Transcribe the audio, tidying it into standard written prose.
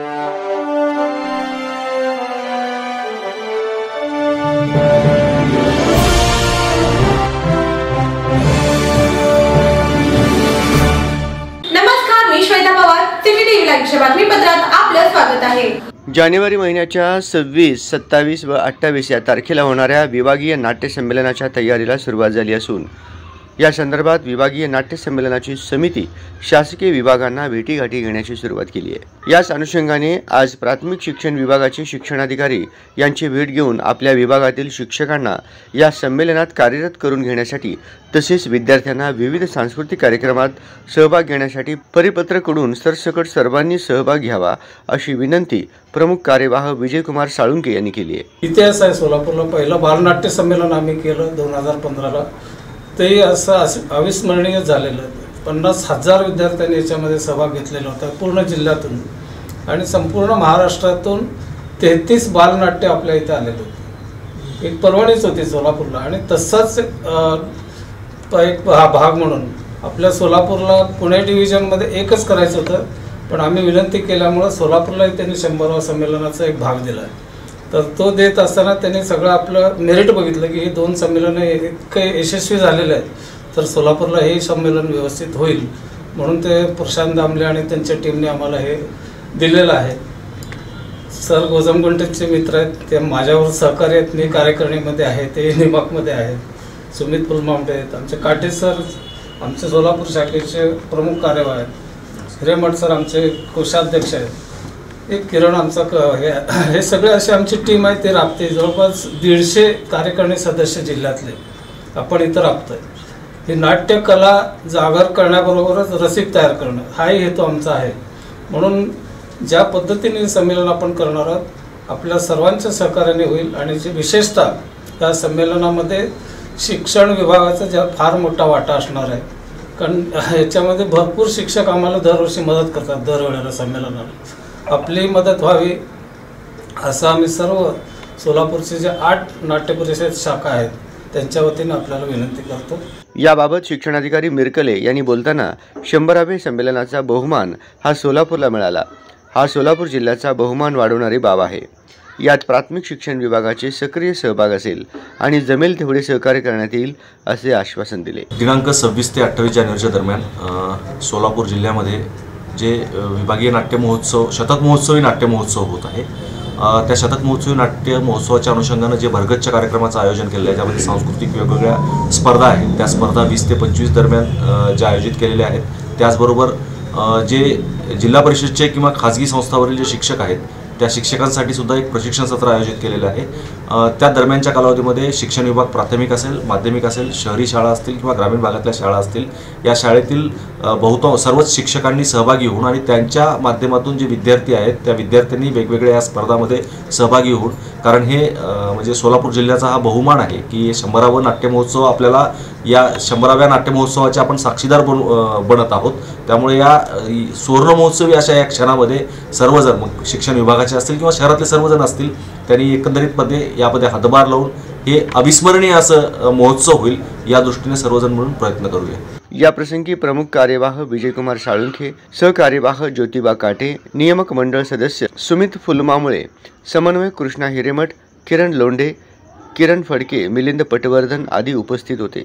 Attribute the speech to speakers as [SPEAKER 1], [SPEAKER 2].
[SPEAKER 1] नमस्कार, मी श्वेता पवार, सीसीटीव्ही लाईव्हच्या बातमीपत्रात आपलं स्वागत आहे।
[SPEAKER 2] जानेवारी महिन्याच्या 26, 27 व 28 या तारखेला होणाऱ्या विभागीय नाट्य संमेलनाच्या तयारीला सुरुवात झाली असून या संदर्भात विभागीय नाट्य संमेलनाची समिती शासकीय विभागांना भेटीगाठी घेण्याची सुरुवात केली आहे। याच अनुषंगाने आज प्राथमिक शिक्षण विभागाचे शिक्षणाधिकारी यांची भेट घेऊन आपल्या विभागातील शिक्षकांना या संमेलनात कार्यरत करून घेण्यासाठी तसेच विद्यार्थ्यांना विविध सांस्कृतिक कार्यक्रमात सहभाग घेण्यासाठी परिपत्रकडून सरसकट सर्वांनी सहभाग घ्यावा अशी विनंती प्रमुख कार्यवाह विजयकुमार साळुंखे यांनी केली आहे।
[SPEAKER 3] इतिहास आहे सोलापूरला पहिलं बालनाट्य संमेलन आम्ही केलं 2015ला। ते असं अविस्मरणीय झालेलं। 50,000 विद्यार्थ्यांनी याच्यामध्ये सहभाग घेतलेला होता पूर्ण जिल्ह्यातून आणि संपूर्ण महाराष्ट्रातून 33 बालनाट्य आपल्या इथे आलेले होते। एक पर्वणीच होती सोलापूरला आणि तसाच एक भाग म्हणून आपल्या सोलापूरला पुणे डिव्हिजनमध्ये एकच करायचं होतं, पण आम्ही विनंती केल्यामुळे सोलापूरलाही त्यांनी 100व्या संमेलनाचा एक भाग दिला आहे। तर तो देत असताना त्यांनी सगळं आपलं मेरिट बघितलं की ही 2 संमेलनं इतके यशस्वी झालेले आहेत, तर सोलापूरला हे संमेलन व्यवस्थित होईल म्हणून ते प्रशांत दामले आणि त्यांच्या टीमने आम्हाला हे दिलेलं आहे। सर गोजमगुंटेचे मित्र आहेत, ते माझ्यावर सहकारी आहेत, मी कार्यकारिणीमध्ये आहे, ते निमाकमध्ये आहेत, सुमित फुलमावटे आहेत, आमचे काटे सर आमचे सोलापूर शाखेचे प्रमुख कार्यवाह आहेत, हिरेमठ सर आमचे कोषाध्यक्ष आहेत, एक किरण आमचा हे सगळे असे आमची टीम आहे, ते राबते। जवळपास 150 कार्यकारिणी सदस्य जिल्ह्यातले आपण इथं राबतोय। ही नाट्यकला जागर करण्याबरोबरच रसिक तयार करणं हाही हेतू आमचा आहे। म्हणून ज्या पद्धतीने संमेलन आपण करणार आहोत आपल्या सर्वांच्या सहकार्याने होईल आणि जे विशेषतः या संमेलनामध्ये शिक्षण विभागाचा फार मोठा वाटा असणार आहे, कारण याच्यामध्ये भरपूर शिक्षक आम्हाला दरवर्षी मदत करतात। दरवेळेला संमेलनाला आपली मदत व्हावी असं आम्ही सर्व सोलापूरचे जे 8 नाट्य परिषद शाखा आहेत त्यांच्या वतीने आपल्याला विनंती करतो।
[SPEAKER 2] याबाबत शिक्षणाधिकारी मिरकले यांनी बोलताना 100व्या संमेलनाचा बहुमान हा सोलापूरला मिळाला। हा सोलापूर जिल्ह्याचा बहुमान वाढवणारी बाब आहे। यात प्राथमिक शिक्षण विभागाचे सक्रिय सहभाग असेल आणि जमेल तेवढे सहकार्य करण्यात येईल असे आश्वासन दिले।
[SPEAKER 4] दिनांक 26 ते 28 जानेवारीच्या दरम्यान सोलापूर जिल्ह्यामध्ये जे विभागीय नाट्य महोत्सव शतक महोत्सवी नाट्य महोत्सव होत आहे, त्या शतक महोत्सवी नाट्य महोत्सवाच्या अनुषंगाने जे भरगतच्या कार्यक्रमाचं आयोजन केलं आहे, ज्यामध्ये सांस्कृतिक वेगवेगळ्या स्पर्धा आहेत, त्या स्पर्धा 20 ते 25 दरम्यान ज्या आयोजित केलेल्या आहेत, त्याचबरोबर जे जिल्हा परिषदचे किंवा खाजगी संस्थावरील जे शिक्षक आहेत त्या शिक्षकांसाठी सुद्धा एक प्रशिक्षण सत्र आयोजित केलेलं आहे। त्या दरम्यानच्या कालावधीमध्ये शिक्षण विभाग प्राथमिक असेल, माध्यमिक असेल, शहरी शाळा असतील किंवा ग्रामीण भागातल्या शाळा असतील, या शाळेतील बहुतांश सर्वच शिक्षकांनी सहभागी होऊन आणि त्यांच्या माध्यमातून जे विद्यार्थी आहेत त्या विद्यार्थ्यांनी वेगवेगळ्या या स्पर्धामध्ये सहभागी होऊन, कारण हे म्हणजे सोलापूर जिल्ह्याचा हा बहुमान आहे की 100वा नाट्य महोत्सव आपल्याला या 100व्या नाट्य महोत्सवाचे आपण साक्षीदार बनत आहोत। त्यामुळे या सुवर्ण महोत्सवी अशा या क्षणामध्ये सर्वजण मग शिक्षण विभागाचे असतील किंवा शहरातले सर्वजण असतील त्यांनी एकंदरीतमध्ये यामध्ये हातभार लावून हे अविस्मरणीय असं महोत्सव होईल या दृष्टीने सर्वजण म्हणून प्रयत्न करूया।
[SPEAKER 2] या प्रसंगी प्रमुख कार्यवाह विजयकुमार साळुंखे, सहकार्यवाह ज्योतिबा काटे, नियामक मंडळ सदस्य सुमित फुलमामुळे, समन्वयक कृष्णा हिरेमठ, किरण लोंढे, किरण फडके, मिलिंद पटवर्धन आदी उपस्थित होते।